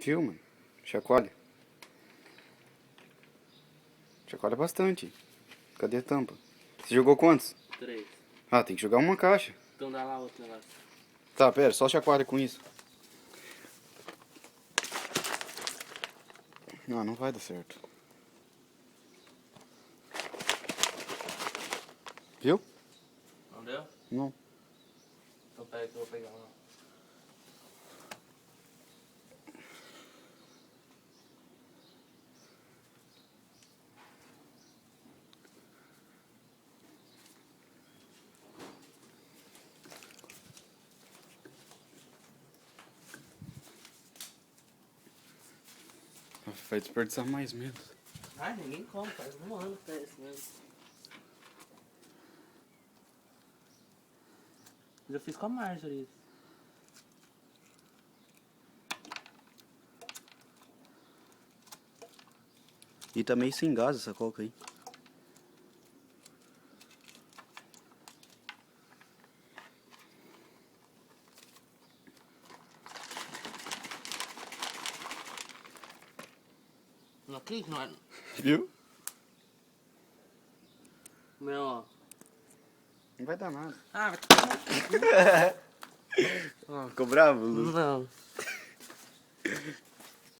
Viu, mano? Chacoalha. Chacoalha bastante. Cadê a tampa? Você jogou quantos? 3. Ah, tem que jogar uma caixa. Então dá lá outro negócio. Tá, pera, só chacoalha com isso. Não vai dar certo. Viu? Não deu? Não. Então pera que eu vou pegar lá. Vai desperdiçar mais mesmo. Ai, ninguém come, faz um ano que tá esse mesmo. Já fiz com a Marjorie isso. E tá meio sem gás essa coca aí. Não acredito, não é? Viu? Meu, ó. Não vai dar nada. Ah, vai tomar. Ficou bravo, Lu? Não.